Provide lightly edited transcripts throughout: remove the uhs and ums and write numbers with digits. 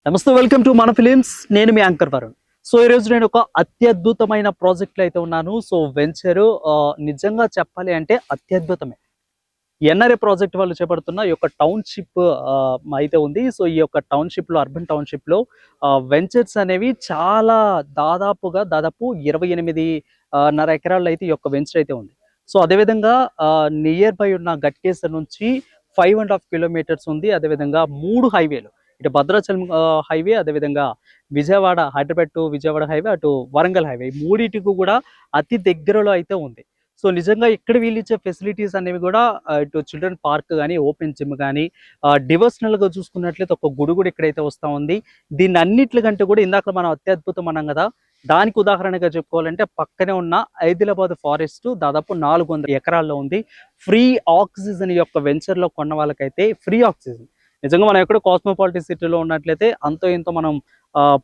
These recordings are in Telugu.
నమస్తే, వెల్కమ్ టు మన ఫిలిమ్స్. నేను మీ యాంకర్ వరుణ్. సో ఈరోజు నేను ఒక అత్యద్భుతమైన ప్రాజెక్ట్లో అయితే ఉన్నాను. సో వెంచరు నిజంగా చెప్పాలి అంటే అత్యద్భుతమే. ఎన్ఆర్ఏ ప్రాజెక్ట్ వాళ్ళు చేపడుతున్న ఈ యొక్క టౌన్షిప్ అయితే ఉంది. సో ఈ యొక్క టౌన్షిప్లో, అర్బన్ టౌన్షిప్లో వెంచర్స్ అనేవి చాలా దాదాపు 28.5 ఎకరాల్లో అయితే ఈ యొక్క వెంచర్ అయితే ఉంది. సో అదేవిధంగా నియర్ బై ఉన్న గట్కేసర్ నుంచి 5.5 కిలోమీటర్స్ ఉంది. అదేవిధంగా 3 హైవేలు, ఇటు భద్రాచలం హైవే, అదేవిధంగా విజయవాడ, హైదరాబాద్ టు విజయవాడ హైవే, అటు వరంగల్ హైవే, మూడింటికి కూడా అతి దగ్గరలో అయితే ఉంది. సో నిజంగా ఇక్కడ వీళ్ళు ఇచ్చే ఫెసిలిటీస్ అనేవి కూడా ఇటు చిల్డ్రన్ పార్క్ కానీ, ఓపెన్ జిమ్ కానీ, డివోషనల్గా చూసుకున్నట్లయితే ఒక గుడి కూడా ఇక్కడైతే వస్తూ ఉంది. దీన్ని అన్నిట్లకంటే కూడా ఇందాక మనం అత్యద్భుతం అన్నాం కదా, దానికి ఉదాహరణగా చెప్పుకోవాలంటే పక్కనే ఉన్న హైదరాబాద్ ఫారెస్ట్ దాదాపు 400 ఎకరాల్లో ఉంది. ఫ్రీ ఆక్సిజన్ యొక్క వెంచర్లో కొన్న వాళ్ళకైతే ఫ్రీ ఆక్సిజన్. నిజంగా మనం ఎక్కడో కాస్మోపాలిటీ సిటీలో ఉన్నట్లయితే అంతో ఇంతో మనం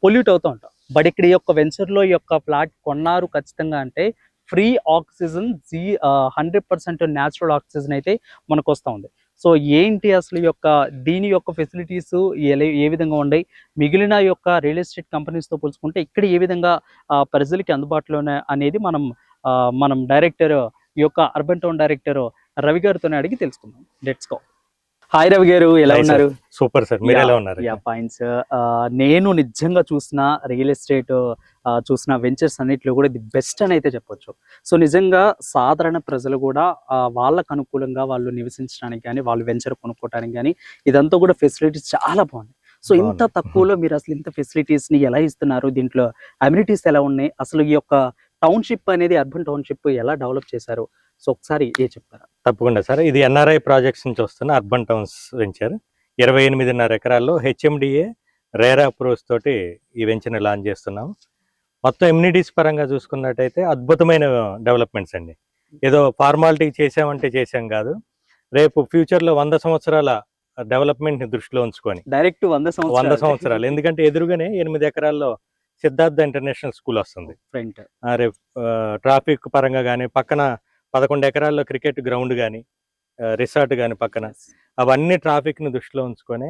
పొల్యూట్ అవుతూ ఉంటాం. బట్ ఇక్కడ ఈ యొక్క వెంచర్లో ఈ యొక్క ఫ్లాట్ కొన్నారు ఖచ్చితంగా అంటే ఫ్రీ ఆక్సిజన్ 100% న్యాచురల్ ఆక్సిజన్ అయితే మనకు వస్తూ ఉంది. సో ఏంటి అసలు ఈ యొక్క దీని యొక్క ఫెసిలిటీస్ ఏ విధంగా ఉన్నాయి, మిగిలిన యొక్క రియల్ ఎస్టేట్ కంపెనీస్తో పోల్చుకుంటే ఇక్కడ ఏ విధంగా ప్రజలకి అందుబాటులోనే అనేది మనం డైరెక్టర్, ఈ యొక్క అర్బన్ టౌన్ డైరెక్టర్ రవి గారితోనే అడిగి తెలుసుకుందాం. Let's go. హాయ్ రవి గారు, ఎలా ఉన్నారు? సూపర్ సార్, మీరు ఎలా ఉన్నారు? పాయింట్స్. నేను నిజంగా చూసిన రియల్ ఎస్టేట్ చూసిన వెంచర్స్ అన్నిటిలో కూడా ఇది బెస్ట్ అని అయితే చెప్పొచ్చు. సో నిజంగా సాధారణ ప్రజలు కూడా వాళ్ళకు అనుకూలంగా వాళ్ళు నివసించడానికి కానీ, వాళ్ళు వెంచర్ కొనుక్కోవడానికి కానీ ఇదంతా కూడా ఫెసిలిటీస్ చాలా బాగున్నాయి. సో ఇంత తక్కువలో మీరు అసలు ఇంత ఫెసిలిటీస్ ని ఎలా ఇస్తున్నారు, దీంట్లో అమ్యూనిటీస్ ఎలా ఉన్నాయి, అసలు ఈ యొక్క టౌన్షిప్ అనేది, అర్బన్ టౌన్షిప్ ఎలా డెవలప్ చేశారు, సో ఒకసారి చెప్తారా? తప్పకుండా సార్. ఇది ఎన్ఆర్ఐ ప్రాజెక్ట్స్ నుంచి వస్తున్న అర్బన్ టౌన్స్ వెంచర్. 28.5 ఎకరాల్లో హెచ్ఎండిఏ రేరా అప్రూవ్స్ తోటి ఈ వెంచర్ని లాంచ్ చేస్తున్నాం. మొత్తం ఎమ్యూనిటీస్ పరంగా చూసుకున్నట్టయితే అద్భుతమైన డెవలప్మెంట్స్ అండి. ఏదో ఫార్మాలిటీ చేసామంటే చేసాం కాదు, రేపు ఫ్యూచర్లో 100 సంవత్సరాల డెవలప్మెంట్ని దృష్టిలో ఉంచుకొని డైరెక్ట్ 100 సంవత్సరాలు. ఎందుకంటే ఎదురుగానే 8 ఎకరాల్లో సిద్ధార్థ ఇంటర్నేషనల్ స్కూల్ వస్తుంది. ఫ్రంట్ రేపు ట్రాఫిక్ పరంగా కానీ, పక్కన 11 ఎకరాల్లో క్రికెట్ గ్రౌండ్ కానీ, రిసార్ట్ కానీ పక్కన, అవన్నీ ట్రాఫిక్ని దృష్టిలో ఉంచుకొని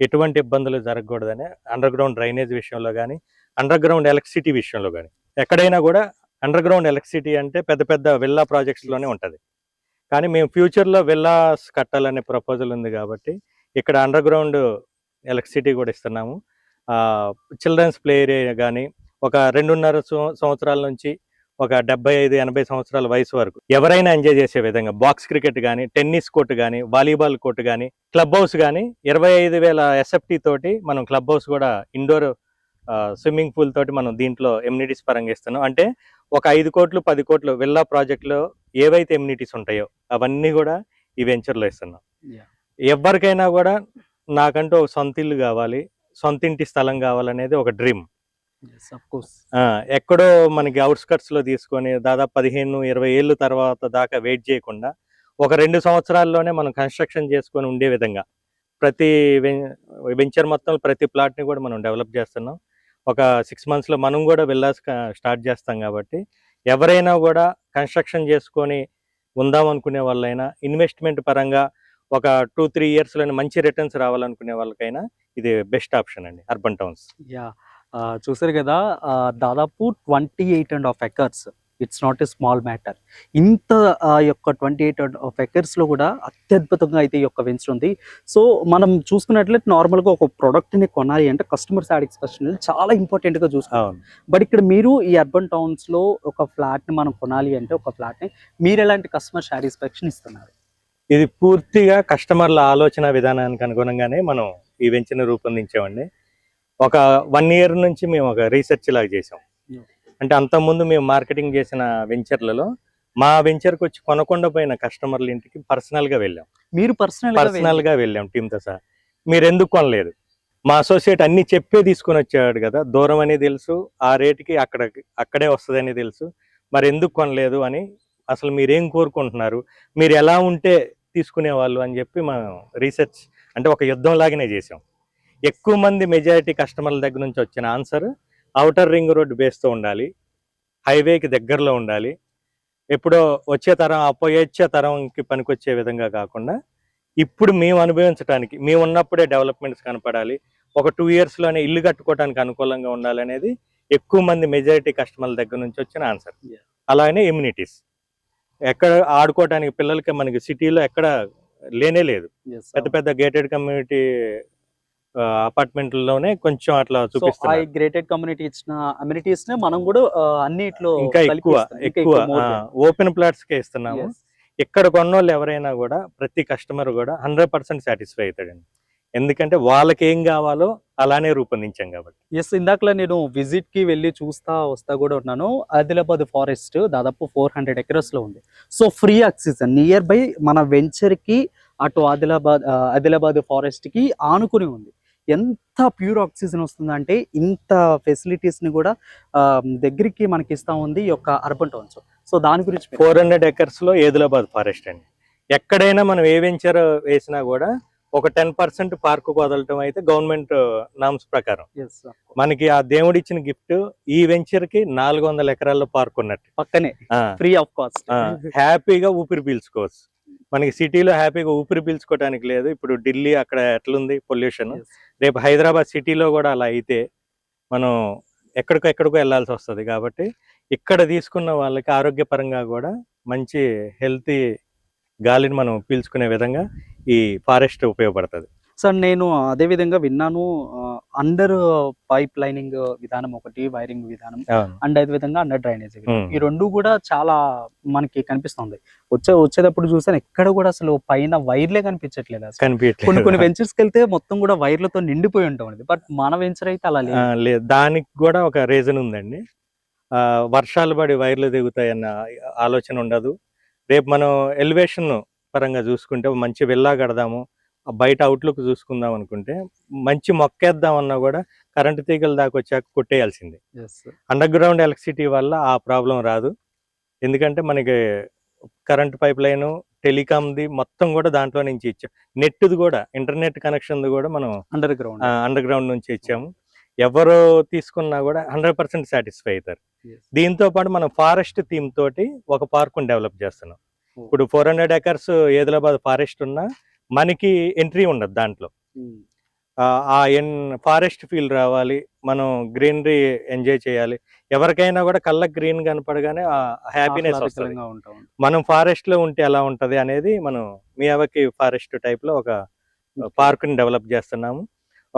ఎటువంటి ఇబ్బందులు జరగకూడదని అండర్ గ్రౌండ్ డ్రైనేజ్ విషయంలో కానీ, అండర్ గ్రౌండ్ ఎలక్ట్రిసిటీ విషయంలో కానీ, ఎక్కడైనా కూడా అండర్ గ్రౌండ్ ఎలక్ట్రిసిటీ అంటే పెద్ద పెద్ద విల్లా ప్రాజెక్ట్స్లోనే ఉంటుంది. కానీ మేము ఫ్యూచర్లో విల్లాస్ కట్టాలనే ప్రపోజల్ ఉంది కాబట్టి ఇక్కడ అండర్ గ్రౌండ్ ఎలక్ట్రిసిటీ కూడా ఇస్తున్నాము. చిల్డ్రన్స్ ప్లే ఏరియా కానీ, ఒక 2.5 సంవత్సరాల నుంచి ఒక 75-80 సంవత్సరాల వయసు వరకు ఎవరైనా ఎంజాయ్ చేసే విధంగా బాక్స్ క్రికెట్ కానీ, టెన్నిస్ కోర్టు కానీ, వాలీబాల్ కోర్టు కానీ, క్లబ్ హౌస్ కానీ, 25,000 ఎస్ఎఫ్టీ తోటి మనం క్లబ్ హౌస్ కూడా, ఇండోర్ స్విమ్మింగ్ పూల్ తోటి మనం దీంట్లో ఎమ్యూనిటీస్ పరంగా ఇస్తున్నాం. అంటే ఒక 5 కోట్లు 10 కోట్లు విల్లా ప్రాజెక్టులో ఏవైతే ఎమ్యూనిటీస్ ఉంటాయో అవన్నీ కూడా ఈ వెంచర్లో ఇస్తున్నాం. ఎవరికైనా కూడా నాకంటూ ఒక సొంత ఇల్లు కావాలి, సొంత ఇంటి స్థలం కావాలనేది ఒక డ్రీమ్. ఎక్కడో మనకి అవుట్స్కట్స్ లో తీసుకొని దాదాపు 15-20 ఏళ్ళ తర్వాత దాకా వెయిట్ చేయకుండా ఒక 2 సంవత్సరాల్లోనే మనం కన్స్ట్రక్షన్ చేసుకొని ఉండే విధంగా ప్రతి వెంచర్ మొత్తం ప్రతి ప్లాట్ ని కూడా మనం డెవలప్ చేస్తున్నాం. ఒక 6 months లో మనం కూడా విల్లాస్ స్టార్ట్ చేస్తాం కాబట్టి ఎవరైనా కూడా కన్స్ట్రక్షన్ చేసుకొని ఉందాం అనుకునే వాళ్ళైనా, ఇన్వెస్ట్మెంట్ పరంగా ఒక 2-3 yearsలోనే మంచి రిటర్న్స్ రావాలనుకునే వాళ్ళకైనా ఇది బెస్ట్ ఆప్షన్ అండి, అర్బన్ టౌన్స్. చూసారు కదా, దాదాపు 28.5 acres. It's not a small matter. ఇంత యొక్క 28.5 acres లో కూడా అత్యద్భుతంగా అయితే ఈ యొక్క వెంచర్ ఉంది. సో మనం చూసుకున్నట్లయితే నార్మల్గా ఒక ప్రోడక్ట్ని కొనాలి అంటే కస్టమర్ సాటిస్ఫాక్షన్ చాలా ఇంపార్టెంట్గా చూసుకోవాలి. బట్ ఇక్కడ మీరు ఈ అర్బన్ టౌన్స్లో ఒక ఫ్లాట్ని మనం కొనాలి అంటే, ఒక ఫ్లాట్ని మీరు ఎలాంటి కస్టమర్ సాటిస్ఫాక్షన్ ఇస్తున్నారు? ఇది పూర్తిగా కస్టమర్ల ఆలోచన విధానానికి అనుగుణంగానే మనం ఈ వెంచర్ని రూపొందించామండి. ఒక 1 year నుంచి మేము ఒక రీసెర్చ్ లాగా చేసాం. అంటే అంతకుముందు మేము మార్కెటింగ్ చేసిన వెంచర్లలో మా వెంచర్కి వచ్చి కొనకుండా పోయిన కస్టమర్ల ఇంటికి పర్సనల్గా వెళ్ళాం. మీరు పర్సనల్గా వెళ్ళాం టీంతో సహా. మీరు ఎందుకు కొనలేదు? మా అసోసియేట్ అన్ని చెప్పే తీసుకొని వచ్చాడు కదా, దూరం అని తెలుసు, ఆ రేటుకి అక్కడే వస్తుందని తెలుసు, మరి ఎందుకు కొనలేదు అని, అసలు మీరేం కోరుకుంటున్నారు, మీరు ఎలా ఉంటే తీసుకునేవాళ్ళు అని చెప్పి మనం రీసెర్చ్ అంటే ఒక యుద్ధం లాగానే చేసాం. ఎక్కువ మంది మెజారిటీ కస్టమర్ల దగ్గర నుంచి వచ్చిన ఆన్సర్ ఔటర్ రింగ్ రోడ్ బేస్తో ఉండాలి, హైవేకి దగ్గరలో ఉండాలి, ఎప్పుడో వచ్చే తరం అపోయొచ్చే తరంకి పనికొచ్చే విధంగా కాకుండా ఇప్పుడు మేము అనుభవించడానికి మేము ఉన్నప్పుడే డెవలప్మెంట్స్ కనపడాలి, ఒక 2 years లోనే ఇల్లు కట్టుకోవడానికి అనుకూలంగా ఉండాలనేది ఎక్కువ మంది మెజారిటీ కస్టమర్ల దగ్గర నుంచి వచ్చిన ఆన్సర్. అలానే ఎమ్యూనిటీస్ ఎక్కడ ఆడుకోవడానికి పిల్లలకి మనకి సిటీలో ఎక్కడ లేనే లేదు. పెద్ద పెద్ద గేటెడ్ కమ్యూనిటీ అపార్ట్మెంట్లలోనే కొంచెం అట్లా సో ఆ చూపిస్తున్నారు. గ్రేటెడ్ కమ్యూనిటీ ఇచ్చిన అమ్యూనిటీస్ నే మనం కూడా అన్నిట్లో ఇంకా ఎక్కువ ఓపెన్ ప్లాట్స్ కే ఇస్తున్నాము. ఇక్కడ కొన్నోళ్ళు ఎవరైనా కూడా ప్రతి కస్టమర్ కూడా 100% సాటిస్ఫై అవుతాడండి. ఎందుకంటే వాళ్ళకి ఏం కావాలో అలానే రూపొందించాం కాబట్టి. ఎస్, ఇందాకలా నేను విజిట్ కి వెళ్ళి వస్తా కూడా ఉన్నాను. ఆదిలాబాద్ ఫారెస్ట్ దాదాపు 400 acres లో ఉంది. So free oxygen near by మన వెంచర్ కి అటు ఆదిలాబాద్ ఫారెస్ట్ కి ఆనుకుని ఉంది. ఎంత ప్యూర్ ఆక్సిజన్ వస్తుందంటే ఇంత ఫెసిలిటీస్ ని కూడా దగ్గరికి మనకి ఇస్తా ఉంది ఈ యొక్క అర్బన్ టౌన్స్. సో దాని గురించి 400 acres లో ఆదిలాబాద్ ఫారెస్ట్ అండి. ఎక్కడైనా మనం ఏ వెంచర్ వేసినా కూడా ఒక 10% పార్క్ వదలటం అయితే గవర్నమెంట్ నామ్స్ ప్రకారం. మనకి ఆ దేవుడు ఇచ్చిన గిఫ్ట్ ఈ వెంచర్ కి 400 ఎకరాల్లో పార్క్ ఉన్నట్టు పక్కనే ఫ్రీ ఆఫ్ కాస్ట్ హ్యాపీగా ఊపిరి పీల్చుకోవచ్చు. మనకి సిటీలో హ్యాపీగా ఊపిరి పీల్చుకోవడానికి లేదు. ఇప్పుడు ఢిల్లీ అక్కడ ఎట్లుంది పొల్యూషన్, రేపు హైదరాబాద్ సిటీలో కూడా అలా అయితే మనం ఎక్కడికో వెళ్ళాల్సి వస్తుంది. కాబట్టి ఇక్కడ తీసుకున్న వాళ్ళకి ఆరోగ్యపరంగా కూడా మంచి హెల్తీ గాలిని మనం పీల్చుకునే విధంగా ఈ ఫారెస్ట్ ఉపయోగపడుతుంది. సార్ నేను అదే విధంగా విన్నాను, అండర్ పైప్ లైనింగ్ విధానం ఒకటి, వైరింగ్ విధానం అండ్ అదే విధంగా అండర్ డ్రైనేజ్ ఈ రెండు కూడా చాలా మనకి కనిపిస్తుంది. వచ్చేటప్పుడు చూసాను ఎక్కడ కూడా అసలు పైన వైర్లే కనిపించట్లేదు. కొన్ని వెంచర్స్కి వెళ్తే మొత్తం కూడా వైర్లతో నిండిపోయి ఉంటుంది. బట్ మన వెంచర్ అయితే అలా లేదు. దానికి కూడా ఒక రీజన్ ఉందండి. వర్షాలు పడి వైర్లు దిగుతాయన్న ఆలోచన ఉండదు. రేపు మనం ఎలివేషన్ పరంగా చూసుకుంటే మంచి విల్లా కడదాము, బయట అవుట్లుక్ చూసుకుందాం అనుకుంటే మంచి మొక్కేద్దాం అన్నా కూడా కరెంటు తీగల దాకా వచ్చాక కొట్టేయాల్సిందే. అండర్ గ్రౌండ్ ఎలక్ట్రిసిటీ వల్ల ఆ ప్రాబ్లం రాదు. ఎందుకంటే మనకి కరెంట్ పైప్ లైన్, టెలికామ్ది మొత్తం కూడా దాంట్లో నుంచి ఇచ్చాం. నెట్ది కూడా, ఇంటర్నెట్ కనెక్షన్ కూడా మనం అండర్ గ్రౌండ్ నుంచి ఇచ్చాము. ఎవరు తీసుకున్నా కూడా 100% సాటిస్ఫై అవుతారు. దీంతో పాటు మనం ఫారెస్ట్ థీమ్ తోటి ఒక పార్క్ డెవలప్ చేస్తున్నాం. ఇప్పుడు 400 acres ఆదిలాబాద్ ఫారెస్ట్ ఉన్నా మనకి ఎంట్రీ ఉండదు దాంట్లో. ఆ ఫారెస్ట్ ఫీల్ రావాలి, మనం గ్రీనరీ ఎంజాయ్ చేయాలి. ఎవరికైనా కూడా కళ్ళకి గ్రీన్ కనపడగానే హ్యాపీనెస్ వస్తుంది. మనం ఫారెస్ట్ లో ఉంటే ఎలా ఉంటది అనేది మనం మియావాకి ఫారెస్ట్ టైప్ లో ఒక పార్క్ ని డెవలప్ చేస్తున్నాము.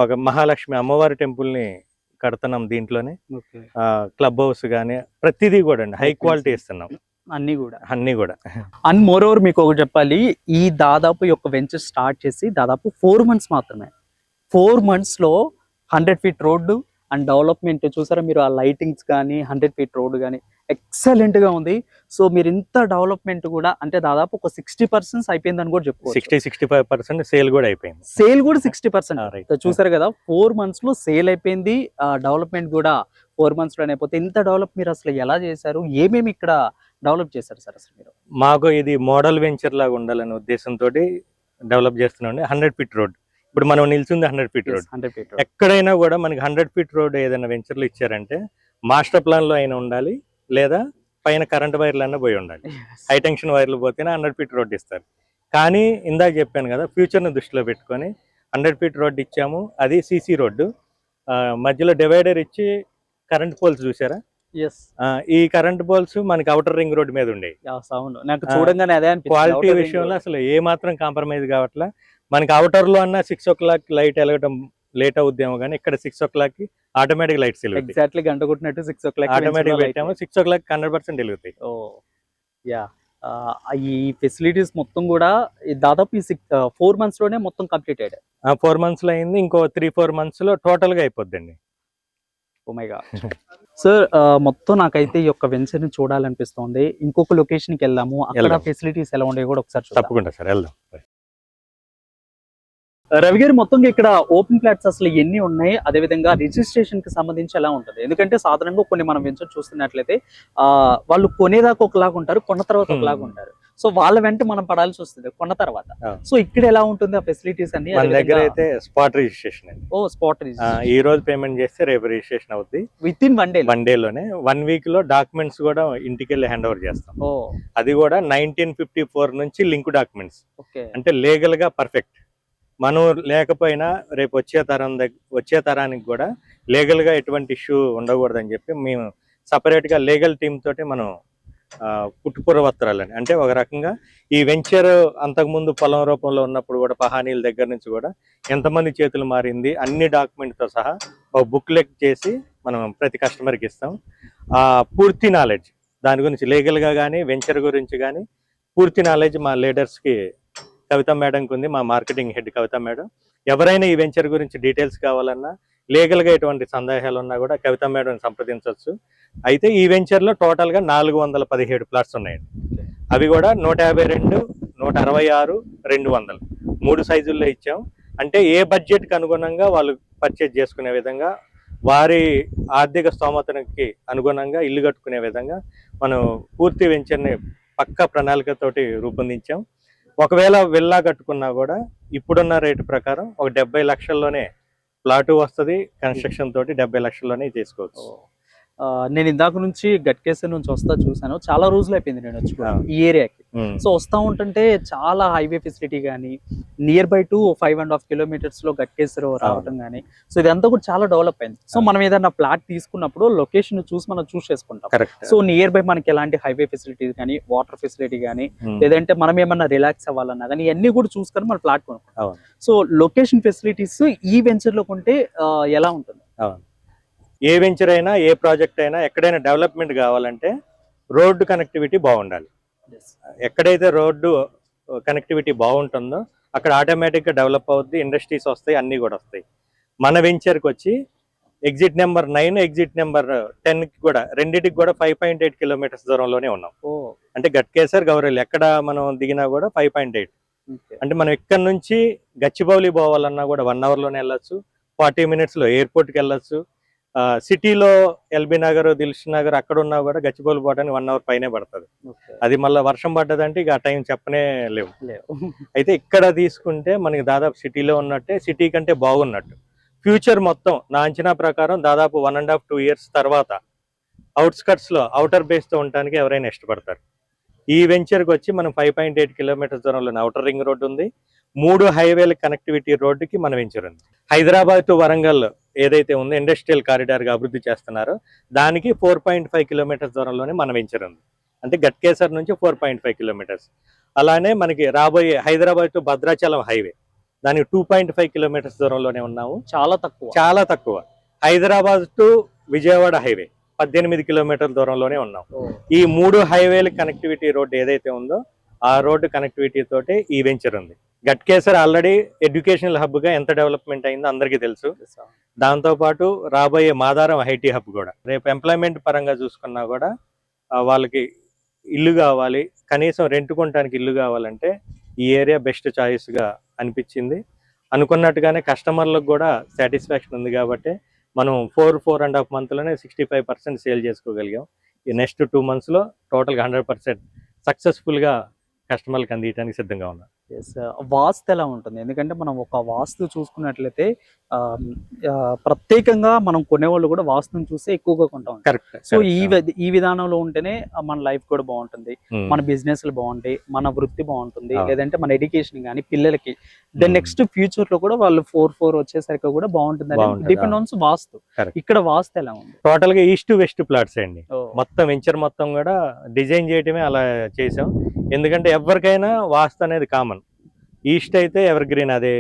ఒక మహాలక్ష్మి అమ్మవారి టెంపుల్ ని కడుతున్నాం దీంట్లోనే. క్లబ్ హౌస్ గానీ ప్రతిదీ కూడా అండి హై క్వాలిటీ ఇస్తున్నాం. అన్ని కూడా అండ్ మోర్ ఓవర్ మీకు ఒకటి చెప్పాలి, ఈ దాదాపు యొక్క వెంచర్ స్టార్ట్ చేసి దాదాపు 4 months మాత్రమే. 4 months లో 100 feet రోడ్డు అండ్ డెవలప్మెంట్ చూసారా మీరు, ఆ లైటింగ్స్ కానీ 100 feet రోడ్డు కానీ ఎక్సలెంట్ గా ఉంది. సో మీరు ఇంత డెవలప్మెంట్ కూడా అంటే దాదాపు ఒక 60% అయిపోయిందని కూడా చెప్పుకోవచ్చు. 60-65% సేల్ కూడా అయిపోయింది. సేల్ కూడా 60% చూసారు కదా. 4 months లో సేల్ అయిపోయింది. డెవలప్మెంట్ కూడా 4 months లోనే అయిపోతే ఇంత డెవలప్ మీరు అసలు ఎలా చేశారు, ఏమేమి ఇక్కడ డెవలప్ చేశారు సార్ అసలు మీరు? మాకు ఇది మోడల్ వెంచర్ లాగా ఉండాలనే ఉద్దేశంతో డెవలప్ చేస్తున్నాం. 100 feet రోడ్, ఇప్పుడు మనం నిల్చుంది 100 feet రోడ్. ఎక్కడైనా కూడా మనకి 100 feet రోడ్ ఏదైనా వెంచర్లు ఇచ్చారంటే మాస్టర్ ప్లాన్ లో అయినా ఉండాలి, లేదా పైన కరెంట్ వైర్లు అన్నా పోయి ఉండాలి. హై టెన్షన్ వైర్లు పోతేనే 100 feet రోడ్ ఇస్తారు. కానీ ఇందాక చెప్పాను కదా, ఫ్యూచర్ని దృష్టిలో పెట్టుకొని 100 feet రోడ్ ఇచ్చాము. అది సీసీ రోడ్డు, మధ్యలో డివైడర్ ఇచ్చి కరెంట్ పోల్స్ చూసారా. ఈ కరెంట్ పోల్స్ మనకి అవుటర్ రింగ్ రోడ్ మీద ఉండేవి. క్వాలిటీ విషయంలో అసలు ఏ మాత్రం కాంప్రమైజ్ కావట్లా. మనకి అవుటర్ లో అన్న 6 o'clock లైట్ వెలగటం లేట్ అవుద్దేమో కానీ ఇక్కడ 6 o'clock ఆటోమేటిక్ లైట్స్ ఎగ్జాక్ట్లీ గంట కొట్టినట్టు 6 o'clock ఆటోమేటిక్ పెట్టాము. 6 o'clock 100% వెలుగుతాయి. ఈ ఫెసిలిటీస్ మొత్తం కూడా దాదాపు ఈ 4 months లోనే మొత్తం కంప్లీట్ అయ్యాయి. 4 months లో అయింది. ఇంకో 3-4 months లో టోటల్ గా అయిపోద్దండి. ఓ మై గాడ్ సార్, మొత్తం నాకైతే ఈ యొక్క వెంచర్ ని చూడాలనిపిస్తుంది. ఇంకొక లొకేషన్ కి వెళ్దాము, అక్కడ ఫెసిలిటీస్ ఎలా ఉండేవి కూడా ఒకసారి తప్పకుండా సార్ వెళ్దాం. రవి గారు, మొత్తంగా ఇక్కడ ఓపెన్ ప్లాట్స్ అసలు ఎన్ని ఉన్నాయి, అదే విధంగా రిజిస్ట్రేషన్ కి సంబంధించి ఎలా ఉంటుంది? ఎందుకంటే సాధారణంగా కొన్ని మనం వెంచర్ చూస్తున్నట్లయితే వాళ్ళు కొనేదాకా ఒకలాగా ఉంటారు, కొన్న తర్వాత ఒకలాగా ఉంటారు. సో వాళ్ళ వెంట మనం పడాల్సి వస్తుంది కొన్న తర్వాత. సో ఇక్కడ ఎలా ఉంటుంది ఆ ఫెసిలిటీస్ అన్ని? మన దగ్గర అయితే స్పాట్ రిజిస్ట్రేషన్ అండి. స్పాట్ రిజిస్ట్రేషన్ ఈ రోజు పేమెంట్ చేస్తే రేపు రిజిస్ట్రేషన్ అవుద్ది. విత్ ఇన్ 1 day లోనే. 1 week లో డాక్యుమెంట్స్ కూడా ఇంటికి వెళ్ళి హ్యాండ్ ఓవర్ చేస్తాం. అది కూడా 1954 నుంచి లింక్ డాక్యుమెంట్స్, అంటే లీగల్ గా పర్ఫెక్ట్. మనం లేకపోయినా రేపు వచ్చే తరానికి కూడా లీగల్గా ఎటువంటి ఇష్యూ ఉండకూడదని చెప్పి మేము సపరేట్గా లీగల్ టీమ్ తోటి మనం పుట్టుపూర్వత్రాలని అంటే ఒక రకంగా ఈ వెంచర్ అంతకుముందు పొలం రూపంలో ఉన్నప్పుడు కూడా పహానీల దగ్గర నుంచి కూడా ఎంతమంది చేతులు మారింది అన్ని డాక్యుమెంట్తో సహా ఒక బుక్లెట్ చేసి మనం ప్రతి కస్టమర్కి ఇస్తాం. పూర్తి నాలెడ్జ్ దాని గురించి లీగల్గా కానీ వెంచర్ గురించి కానీ పూర్తి నాలెడ్జ్ మా లీడర్స్కి కవిత మేడంకి ఉంది, మా మార్కెటింగ్ హెడ్ కవిత మేడం. ఎవరైనా ఈ వెంచర్ గురించి డీటెయిల్స్ కావాలన్నా లీగల్గా ఎటువంటి సందేహాలు ఉన్నా కూడా కవిత మేడం సంప్రదించవచ్చు. అయితే ఈ వెంచర్లో టోటల్గా 417 ప్లాట్స్ ఉన్నాయండి. అవి కూడా 152, 166, 200 3 సైజుల్లో ఇచ్చాం. అంటే ఏ బడ్జెట్కి అనుగుణంగా వాళ్ళు పర్చేజ్ చేసుకునే విధంగా వారి ఆర్థిక స్తోమతకి అనుగుణంగా ఇల్లు కట్టుకునే విధంగా మనం పూర్తి వెంచర్ని పక్కా ప్రణాళికతోటి రూపొందించాం. ఒకవేళ విల్లా కట్టుకున్నా కూడా ఇప్పుడున్న రేటు ప్రకారం ఒక 70 లక్షల్లోనే ప్లాటు వస్తుంది. కన్స్ట్రక్షన్ తోటి 70 లక్షల్లోనే చేసుకోవచ్చు. నేను ఇందాక నుంచి గట్కేసర్ నుంచి చూసాను, చాలా రోజులు అయిపోయింది నేను వచ్చి ఈ ఏరియాకి. సో వస్తా ఉంటుంటే చాలా హైవే ఫెసిలిటీ కానీ నియర్ బై టు 5.5 kilometers లో గట్కేసర్ రావటం కానీ, సో ఇదంతా కూడా చాలా డెవలప్ అయింది. సో మనం ఏదైనా ప్లాట్ తీసుకున్నప్పుడు లొకేషన్ చూసి మనం చూస్ చేసుకుంటాం. సో నియర్ బై మనకి ఎలాంటి హైవే ఫెసిలిటీ కానీ వాటర్ ఫెసిలిటీ కానీ లేదంటే మనం ఏమన్నా రిలాక్స్ అవ్వాలన్నా కానీ ఇవన్నీ కూడా చూసుకొని మనం ప్లాట్ కొనుక్కుంటాం. సో లొకేషన్ ఫెసిలిటీస్ ఈ వెంచర్ లో కొంటే ఎలా ఉంటుంది? ఏ వెంచర్ అయినా ఏ ప్రాజెక్ట్ అయినా ఎక్కడైనా డెవలప్మెంట్ కావాలంటే రోడ్డు కనెక్టివిటీ బాగుండాలి. ఎక్కడైతే రోడ్డు కనెక్టివిటీ బాగుంటుందో అక్కడ ఆటోమేటిక్గా డెవలప్ అవుద్ది, ఇండస్ట్రీస్ వస్తాయి, అన్నీ కూడా వస్తాయి. మన వెంచర్కి వచ్చి ఎగ్జిట్ నెంబర్ 9, ఎగ్జిట్ నెంబర్ 10కి కూడా రెండింటికి కూడా 5.8 kilometers దూరంలోనే ఉన్నాం. అంటే గట్కేసర్ గౌరెల్లి ఎక్కడ మనం దిగినా కూడా 5.8. అంటే మనం ఇక్కడ నుంచి గచ్చిబౌలి పోవాలన్నా కూడా 1 hourలోనే వెళ్ళొచ్చు. 40 minutesలో ఎయిర్పోర్ట్కి వెళ్ళొచ్చు. సిటీలో ఎల్బీ నగర్, దిల్షుక్ నగర్ అక్కడ ఉన్నా కూడా గచ్చిబౌలి పోవడానికి 1 hour పైనే పడుతుంది. అది మళ్ళీ వర్షం పడ్డదంటే ఇక ఆ టైం చెప్పనే లేవు. అయితే ఇక్కడ తీసుకుంటే మనకి దాదాపు సిటీలో ఉన్నట్టే, సిటీ కంటే బాగున్నట్టు. ఫ్యూచర్ మొత్తం నా అంచనా ప్రకారం దాదాపు 1.5-2 years తర్వాత అవుట్స్కట్స్లో అవుటర్ బేస్తో ఉండడానికి ఎవరైనా ఇష్టపడతారు. ఈ వెంచర్కి వచ్చి మనం 5.8 kilometers దూరంలోనే అవుటర్ రింగ్ రోడ్డు ఉంది. 3 హైవేల కనెక్టివిటీ రోడ్డుకి మన వెంచర్ ఉంది. హైదరాబాద్ టు వరంగల్ ఏదైతే ఉందో ఇండస్ట్రియల్ కారిడార్గా అభివృద్ధి చేస్తున్నారో దానికి 4.5 kilometers దూరంలోనే మన వెంచర్ ఉంది. అంటే గట్కేసర్ నుంచి 4.5 kilometers. అలానే మనకి రాబోయే హైదరాబాద్ టు భద్రాచలం హైవే దానికి 2.5 kilometers దూరంలోనే ఉన్నాము. చాలా తక్కువ. Hyderabad to Vijayawada highway 18 kilometers దూరంలోనే ఉన్నాం. ఈ 3 హైవేల కనెక్టివిటీ రోడ్డు ఏదైతే ఉందో ఆ రోడ్డు కనెక్టివిటీ తోటే ఈ వెంచర్ ఉంది. గట్కేసర్ ఆల్రెడీ ఎడ్యుకేషనల్ హబ్ గా ఎంత డెవలప్మెంట్ అయిందో అందరికీ తెలుసు. దాంతో పాటు రాబోయే మాదారం ఐటీ హబ్ కూడా. రేపు ఎంప్లాయ్మెంట్ పరంగా చూసుకున్నా కూడా వాళ్ళకి ఇల్లు కావాలి, కనీసం రెంట్ కొనడానికి ఇల్లు కావాలంటే ఈ ఏరియా బెస్ట్ చాయిస్ గా అనిపించింది. అనుకున్నట్టుగానే కస్టమర్లకు కూడా సాటిస్ఫాక్షన్ ఉంది కాబట్టి మనం 4.5 monthsలోనే 65% సేల్ చేసుకోగలిగాం. ఈ నెక్స్ట్ 2 monthsలో టోటల్గా 100% సక్సెస్ఫుల్గా కస్టమర్లకు అందించడానికి సిద్ధంగా ఉన్నాం. వాస్తు ఎలా ఉంటుంది? ఎందుకంటే మనం ఒక వాస్తు చూసుకున్నట్లయితే ప్రత్యేకంగా మనం కొనేవాళ్ళు కూడా వాస్తుని చూస్తే ఎక్కువగా కొంటాం. కరెక్ట్. సో ఈ విధానంలో ఉంటేనే మన లైఫ్ కూడా బాగుంటుంది, మన బిజినెస్లు బాగుంటాయి, మన వృత్తి బాగుంటుంది, లేదంటే మన ఎడ్యుకేషన్ కానీ పిల్లలకి దెన్ నెక్స్ట్ ఫ్యూచర్ లో కూడా వాళ్ళు 4 వచ్చేసరికి కూడా బాగుంటుంది. డిపెండ్ ఆన్ వాస్తు. ఇక్కడ వాస్తు ఎలా ఉంది? టోటల్ గా ఈస్ట్ వెస్ట్ ప్లాట్స్ అండి. మొత్తం వెంచర్ మొత్తం కూడా డిజైన్ చేయటమే అలా చేసాం. ఎందుకంటే ఎవరికైనా వాస్తు అనేది కామన్. ఈస్ట్ అయితే ఎవర్ గ్రీన్, అదే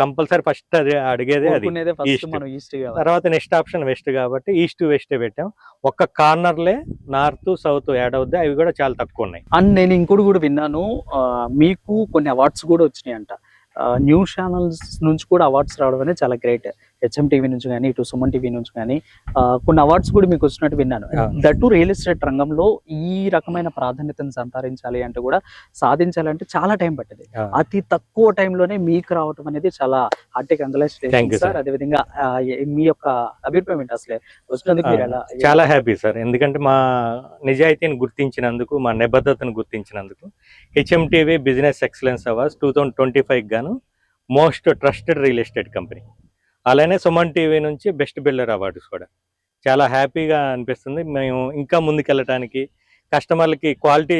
కంపల్సరీ ఫస్ట్ అది అడిగేదే అది ఈస్ట్. తర్వాత నెక్స్ట్ ఆప్షన్ వెస్ట్ కాబట్టి ఈస్ట్ వెస్ట్ పెట్టాం. ఒక్క కార్నర్లే నార్త్ సౌత్ యాడ్ అవుద్ది, అవి కూడా చాలా తక్కువ ఉన్నాయి. అండ్ నేను ఇంకోటి కూడా విన్నాను, మీకు కొన్ని అవార్డ్స్ కూడా వచ్చినాయి అంట. న్యూస్ ఛానల్స్ నుంచి కూడా అవార్డ్స్ రావడం అనేది చాలా గ్రేట్. హెచ్ఎం టీవీ నుంచి కానీ ఇటు సుమన్ టీవీ నుంచి కానీ కొన్ని అవార్డ్స్ కూడా మీకు వచ్చినట్టు విన్నాను. దట్టు రియల్ ఎస్టేట్ రంగంలో ఈ రకమైన ప్రాధాన్యతను సంతరించాలి అంటే కూడా సాధించాలంటే చాలా టైం పట్టింది. అతి తక్కువ టైంలోనే మీకు రావడం అనేది చాలా హార్టీ కంగ్రాచులేషన్స్ సార్. అదేవిధంగా మీ యొక్క అభిప్రాయం ఏంటి అసలు వచ్చినందుకు? చాలా హ్యాపీ సార్, ఎందుకంటే మా నిజాయితీని గుర్తించినందుకు, మా నిబద్ధతను గుర్తించినందుకు HM TV business excellence awards 2025 గాను most trusted real estate company. అలానే సుమన్ టీవీ నుంచి బెస్ట్ బిల్డర్ అవార్డ్స్ కూడా. చాలా హ్యాపీగా అనిపిస్తుంది. మేము ఇంకా ముందుకెళ్ళటానికి, కస్టమర్లకి క్వాలిటీ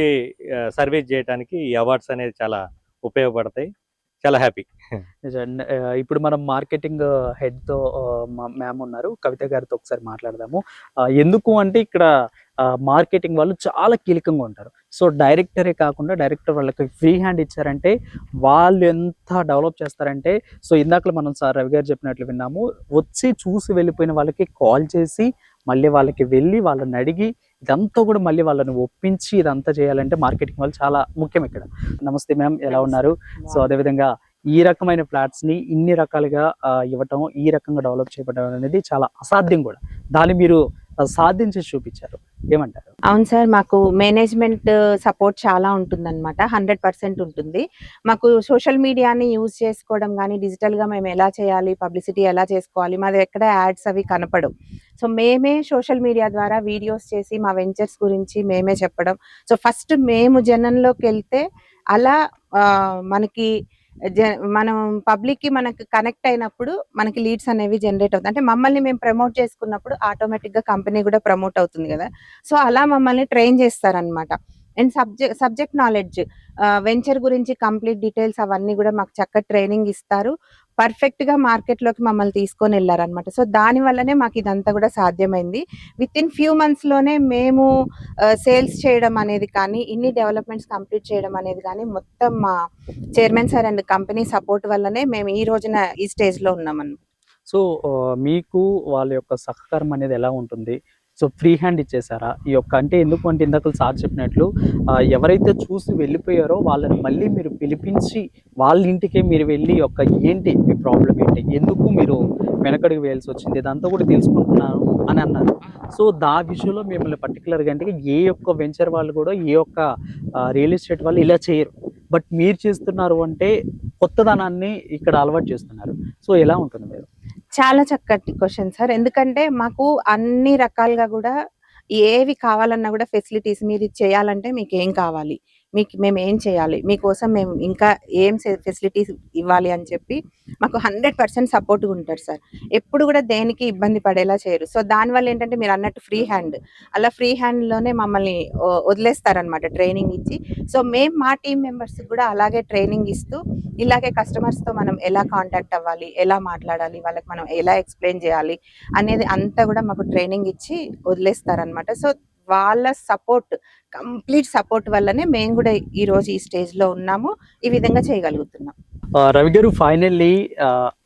సర్వీస్ చేయడానికి ఈ అవార్డ్స్ అనేది చాలా ఉపయోగపడతాయి. చాలా హ్యాపీ. ఇప్పుడు మనం మార్కెటింగ్ హెడ్ తో మ్యామ్ ఉన్నారు, కవిత గారితో ఒకసారి మాట్లాడదాము. ఎందుకు అంటే ఇక్కడ మార్కెటింగ్ వాళ్ళు చాలా కీలకంగా ఉంటారు. సో డైరెక్టరే కాకుండా డైరెక్టర్ వాళ్ళకి ఫ్రీ హ్యాండ్ ఇచ్చారంటే వాళ్ళు ఎంత డెవలప్ చేస్తారంటే, సో ఇందాక మనం సార్ రవి గారు చెప్పినట్లు విన్నాము, వచ్చి చూసి వెళ్ళిపోయిన వాళ్ళకి కాల్ చేసి మళ్ళీ వాళ్ళకి వెళ్ళి వాళ్ళని అడిగి ఇదంతా కూడా మళ్ళీ వాళ్ళని ఒప్పించి ఇదంతా చేయాలంటే మార్కెటింగ్ వాళ్ళు చాలా ముఖ్యం ఇక్కడ. నమస్తే మ్యామ్, ఎలా ఉన్నారు? సో అదేవిధంగా ఈ రకమైన ఫ్లాట్స్ ని ఇన్ని రకాలుగా ఇవ్వటం, ఈ రకంగా డెవలప్ చేయడం అనేది చాలా అసాధ్యం కూడా. దాన్ని మీరు సాధించి చూపించారు, ఏమంటారు? అవును సార్, మాకు మేనేజ్మెంట్ సపోర్ట్ చాలా ఉంటుందన్నమాట. 100% ఉంటుంది. మాకు సోషల్ మీడియాని యూజ్ చేసుకోవడం కానీ, డిజిటల్గా మేము ఎలా చేయాలి, పబ్లిసిటీ ఎలా చేసుకోవాలి, మాది ఎక్కడ యాడ్స్ అవి కనపడవు. సో మేమే సోషల్ మీడియా ద్వారా వీడియోస్ చేసి మా వెంచర్స్ గురించి మేమే చెప్పడం. సో ఫస్ట్ మేము జనంలోకి వెళ్తే అలా మనకి మనం పబ్లిక్ కి మనకి కనెక్ట్ అయినప్పుడు మనకి లీడ్స్ అనేవి జనరేట్ అవుతాయి. అంటే మమ్మల్ని మేము ప్రమోట్ చేసుకున్నప్పుడు ఆటోమేటిక్ గా కంపెనీ కూడా ప్రమోట్ అవుతుంది కదా. సో అలా మమ్మల్ని ట్రైన్ చేస్తారనమాట. అండ్ సబ్జెక్ట్ నాలెడ్జ్, వెంచర్ గురించి కంప్లీట్ డీటెయిల్స్ అవన్నీ కూడా మాకు చక్కగా ట్రైనింగ్ ఇస్తారు. పర్ఫెక్ట్ గా మార్కెట్ లోకి మమ్మల్ని తీసుకొని వెళ్ళారనమాట. సో దాని వల్లనే మాకు ఇదంతా కూడా సాధ్యమైంది. విత్ ఇన్ ఫ్యూ మంత్స్ లోనే మేము సేల్స్ చేయడం అనేది కానీ, ఇన్ని డెవలప్మెంట్స్ కంప్లీట్ చేయడం అనేది కానీ మొత్తం మా chairman sir and company support వల్లనే మేము ఈ రోజున ఈ స్టేజ్ లో ఉన్నామన్నమాట. సో మీకు వాళ్ళ యొక్క సహకారం అనేది ఎలా ఉంటుంది? సో ఫ్రీ హ్యాండ్ ఇచ్చేసారా ఈ యొక్క? అంటే ఎందుకు అంటే ఇందాక సార్ చెప్పినట్లు ఎవరైతే చూసి వెళ్ళిపోయారో వాళ్ళని మళ్ళీ మీరు పిలిపించి వాళ్ళ ఇంటికే మీరు వెళ్ళి యొక్క ఏంటి మీ ప్రాబ్లం ఏంటి, ఎందుకు మీరు వెనకడికి వేయాల్సి వచ్చింది, ఇదంతా కూడా తెలుసుకుంటున్నాను అని అన్నారు. సో దా విషయంలో మిమ్మల్ని పర్టికులర్గా అంటే ఏ ఒక్క వెంచర్ వాళ్ళు కూడా ఏ ఒక్క రియల్ ఎస్టేట్ వాళ్ళు ఇలా చేయరు. బట్ మీరు చేస్తున్నారు అంటే కొత్తదనాన్ని ఇక్కడ అలవాటు చేస్తున్నారు. సో ఎలా ఉంటుంది మీరు? చాలా చక్కటి క్వశ్చన్ సార్. ఎందుకంటే మాకు అన్ని రకాలుగా కూడా ఏవి కావాలన్నా కూడా ఫెసిలిటీస్, మీరు ఇది చేయాలంటే మీకు ఏం కావాలి, మీకు మేము ఏం చేయాలి, మీకోసం మేము ఇంకా ఏం ఫెసిలిటీస్ ఇవ్వాలి అని చెప్పి మాకు 100% సపోర్ట్గా ఉంటారు సార్. ఎప్పుడు కూడా దేనికి ఇబ్బంది పడేలా చేయరు. సో దానివల్ల ఏంటంటే మీరు అన్నట్టు ఫ్రీ హ్యాండ్, అలా ఫ్రీ హ్యాండ్లోనే మమ్మల్ని వదిలేస్తారనమాట ట్రైనింగ్ ఇచ్చి. సో మేము మా టీం మెంబర్స్కి కూడా అలాగే ట్రైనింగ్ ఇస్తూ, ఇలాగే కస్టమర్స్తో మనం ఎలా కాంటాక్ట్ అవ్వాలి, ఎలా మాట్లాడాలి, వాళ్ళకి మనం ఎలా ఎక్స్ప్లెయిన్ చేయాలి అనేది అంతా కూడా మాకు ట్రైనింగ్ ఇచ్చి వదిలేస్తారనమాట. సో వాళ్ళ సపోర్ట్, కంప్లీట్ సపోర్ట్ వల్లనే మేము కూడా ఈ రోజు ఈ స్టేజ్ లో ఉన్నాము, ఈ విధంగా చేయగలుగుతున్నాం. రవి గారు, ఫైనల్లీ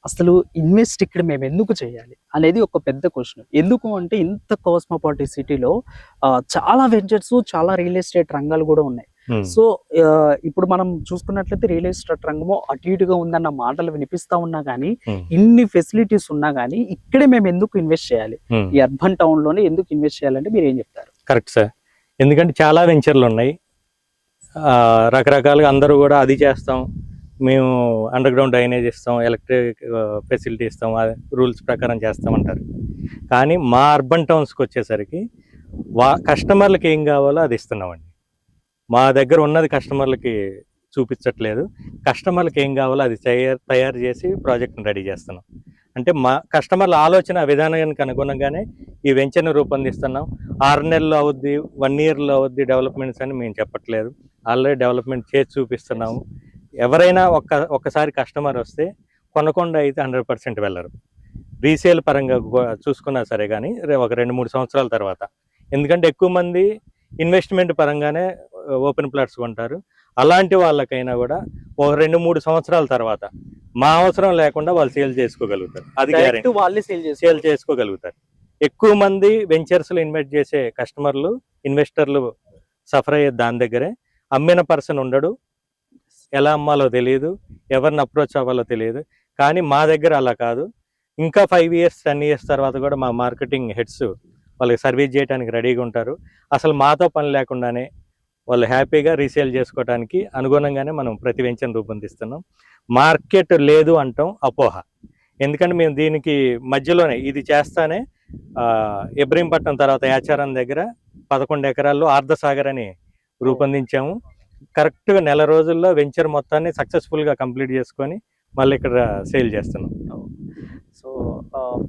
అసలు ఇన్వెస్ట్ ఇక్కడ మేము ఎందుకు చేయాలి అనేది ఒక పెద్ద క్వశ్చన్. ఎందుకు అంటే ఇంత కాస్మోపాలిటీ సిటీలో చాలా వెంచర్స్, చాలా రియల్ ఎస్టేట్ రంగాలు కూడా ఉన్నాయి. సో ఇప్పుడు మనం చూసుకున్నట్లయితే రియల్ ఎస్టేట్ రంగము అటు ఇటుగా ఉందన్న మాటలు వినిపిస్తా ఉన్నా కానీ, ఇన్ని ఫెసిలిటీస్ ఉన్నా కానీ ఇక్కడే మేము ఎందుకు ఇన్వెస్ట్ చేయాలి, ఈ అర్బన్ టౌన్ లోనే ఎందుకు ఇన్వెస్ట్ చేయాలంటే మీరు ఏం చెప్తారు? Correct sir. ఎందుకంటే చాలా వెంచర్లు ఉన్నాయి, రకరకాలుగా అందరూ కూడా అది చేస్తాం, మేము అండర్ గ్రౌండ్ డ్రైనేజ్ ఇస్తాం, ఎలక్ట్రిక్ ఫెసిలిటీ ఇస్తాం, రూల్స్ ప్రకారం చేస్తామంటారు. కానీ మా అర్బన్ టౌన్స్కి వచ్చేసరికి కస్టమర్లకి ఏం కావాలో అది ఇస్తున్నామండి. మా దగ్గర ఉన్నది కస్టమర్లకి చూపించట్లేదు, కస్టమర్లకి ఏం కావాలో అది తయారు చేసి ప్రాజెక్ట్ని రెడీ చేస్తున్నాం. అంటే మా కస్టమర్ల ఆలోచన విధానానికి అనుగుణంగానే ఈ వెంచర్ని రూపొందిస్తున్నాం. 6 నెలల్లో అవుద్ది, 1 ఇయర్లో అవుద్ది డెవలప్మెంట్స్ అని మేము చెప్పట్లేదు, ఆల్రెడీ డెవలప్మెంట్ చేసి చూపిస్తున్నాము. ఎవరైనా ఒక్కసారి కస్టమర్ వస్తే కొనకుండా అయితే 100% వెళ్ళరు. రీసేల్ పరంగా చూసుకున్నా సరే కానీ ఒక 2-3 సంవత్సరాల తర్వాత, ఎందుకంటే ఎక్కువ మంది ఇన్వెస్ట్మెంట్ పరంగానే ఓపెన్ ప్లాట్స్ కొంటారు. అలాంటి వాళ్ళకైనా కూడా ఒక 2-3 సంవత్సరాల తర్వాత మా అవసరం లేకుండా వాళ్ళు సేల్ చేసుకోగలుగుతారు. అది గ్యారెంటీ, వాళ్ళే సేల్ చేసుకోగలుగుతారు. ఎక్కువ మంది వెంచర్స్లో ఇన్వెస్ట్ చేసే కస్టమర్లు, ఇన్వెస్టర్లు సఫర్ అయ్యే దాని దగ్గరే. అమ్మిన పర్సన్ ఉండడు, ఎలా అమ్మాలో తెలియదు, ఎవరిని అప్రోచ్ అవ్వాలో తెలియదు. కానీ మా దగ్గర అలా కాదు. ఇంకా 5 ఇయర్స్ 10 ఇయర్స్ తర్వాత కూడా మా మార్కెటింగ్ హెడ్స్ వాళ్ళకి సర్వీస్ చేయడానికి రెడీగా ఉంటారు. అసలు మాతో పని లేకుండానే వాళ్ళు హ్యాపీగా రీసేల్ చేసుకోవడానికి అనుగుణంగానే మనం ప్రతి వెంచర్ని రూపొందిస్తున్నాం. మార్కెట్ లేదు అంటాం అపోహ. ఎందుకంటే మేము దీనికి మధ్యలోనే ఇది చేస్తానే ఇబ్రహీంపట్నం తర్వాత యాచారం దగ్గర 11 ఎకరాల్లో ఆర్ధసాగర్ అని రూపొందించాము. కరెక్ట్గా నెల రోజుల్లో వెంచర్ మొత్తాన్ని సక్సెస్ఫుల్గా కంప్లీట్ చేసుకొని మళ్ళీ ఇక్కడ సేల్ చేస్తున్నాం. సో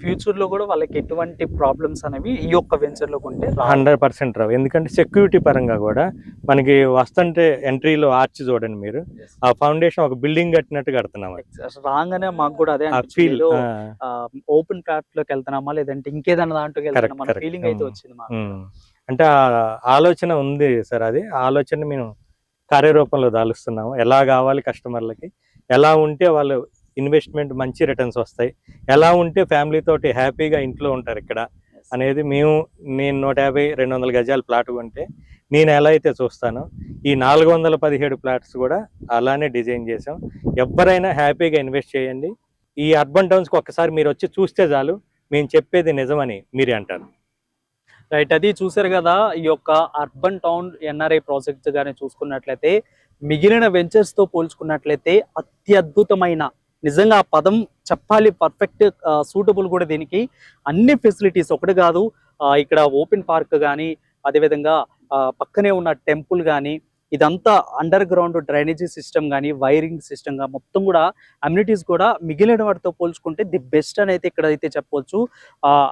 ఫ్యూచర్ లో కూడా వాళ్ళకి ఎటువంటి ప్రాబ్లమ్స్ అనేవి ఈ యొక్క వెంచర్ లో కొంటే 100% రావు. ఎందుకంటే సెక్యూరిటీ పరంగా కూడా మనకి వస్తుంటే ఎంట్రీలో ఆర్చ్ చూడండి మీరు, ఆ ఫౌండేషన్ ఒక బిల్డింగ్ కట్టినట్టు కడుతున్నాం. రాగానే మాకు కూడా అదే ఆ ఫీల్ ఓపెన్ ప్లాట్ లోకి వెళ్తున్నామా లేదంటే ఇంకేదన్నా దాంట్లోకి వెళ్తున్నామా correct. ఫీలింగ్ అయితే వచ్చింది మాకు. అంటే ఆ ఆలోచన ఉంది సార్. అది ఆ ఆలోచన మేము కార్యరూపంలో దాలుస్తున్నాము. ఎలా కావాలి కస్టమర్లకి, ఎలా ఉంటే వాళ్ళు ఇన్వెస్ట్మెంట్ మంచి రిటర్న్స్ వస్తాయి, ఎలా ఉంటే ఫ్యామిలీ తోటి హ్యాపీగా ఇంట్లో ఉంటారు ఇక్కడ అనేది నేను 150-200 గజాల ప్లాట్ కొంటే నేను ఎలా అయితే చూస్తానో ఈ 417 ప్లాట్స్ కూడా అలానే డిజైన్ చేసాం. ఎవరైనా హ్యాపీగా ఇన్వెస్ట్ చేయండి. ఈ అర్బన్ టౌన్స్కి ఒక్కసారి మీరు వచ్చి చూస్తే చాలు మేము చెప్పేది నిజమని మీరే అంటారు. రైట్, అది చూసారు కదా. ఈ యొక్క అర్బన్ టౌన్ ఎన్ఆర్ఐ ప్రాజెక్ట్ గానీ చూసుకున్నట్లయితే మిగిలిన వెంచర్స్ తో పోల్చుకున్నట్లయితే అత్యద్భుతమైన, నిజంగా ఆ పదం చెప్పాలి, పర్ఫెక్ట్ సూటబుల్ కూడా దీనికి. అన్ని ఫెసిలిటీస్ ఒకటి కాదు, ఇక్కడ ఓపెన్ పార్క్ కానీ, అదేవిధంగా పక్కనే ఉన్న టెంపుల్ కానీ, ఇదంతా అండర్ గ్రౌండ్ డ్రైనేజీ సిస్టమ్ కానీ, వైరింగ్ సిస్టమ్ కానీ, మొత్తం కూడా అమ్యూనిటీస్ కూడా మిగిలిన వాటితో పోల్చుకుంటే ది బెస్ట్ అని అయితే ఇక్కడ అయితే చెప్పవచ్చు.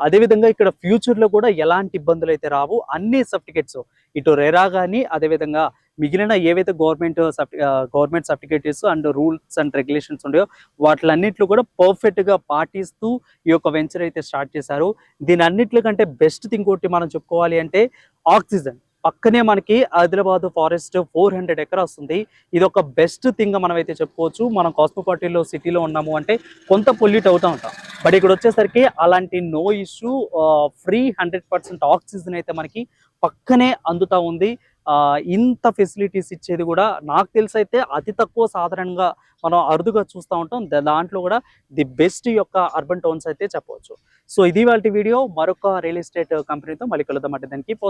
అదేవిధంగా ఇక్కడ ఫ్యూచర్లో కూడా ఎలాంటి ఇబ్బందులు అయితే రావు. అన్ని సర్టిఫికేట్స్ ఇటు రెరా కానీ, అదేవిధంగా మిగిలిన ఏవైతే government certificates and rules and regulations ఉన్నాయో వాటిలన్నింటిలో కూడా పర్ఫెక్ట్గా పాటిస్తూ ఈ యొక్క వెంచర్ అయితే స్టార్ట్ చేశారు. దీని అన్నింటి కంటే బెస్ట్ థింగ్ ఒకటి మనం చెప్పుకోవాలి అంటే ఆక్సిజన్. పక్కనే మనకి ఆదిలాబాద్ ఫారెస్ట్ 400 ఎకరాస్ ఉంది. ఇది ఒక బెస్ట్ థింగ్ మనం అయితే చెప్పుకోవచ్చు. మనం కాస్మోపాలిటన్లో సిటీలో ఉన్నాము అంటే కొంత పొల్యూట్ అవుతూ ఉంటాం, బట్ ఇక్కడ వచ్చేసరికి అలాంటి నో ఇష్యూ, ఫ్రీ 100% ఆక్సిజన్ అయితే మనకి పక్కనే అందుతా ఉంది. ఇంత ఫెసిలిటీస్ ఇచ్చేది కూడా నాకు తెలిసి అయితే అతి తక్కువ, సాధారణంగా మనం అరుదుగా చూస్తూ ఉంటాం. దాంట్లో కూడా ది బెస్ట్ యొక్క అర్బన్ టౌన్స్ అయితే చెప్పవచ్చు. సో ఇది వాళ్ళ వీడియో. మరొక రియల్ ఎస్టేట్ కంపెనీతో మళ్ళీ కలుద్దాం అంటే దానికి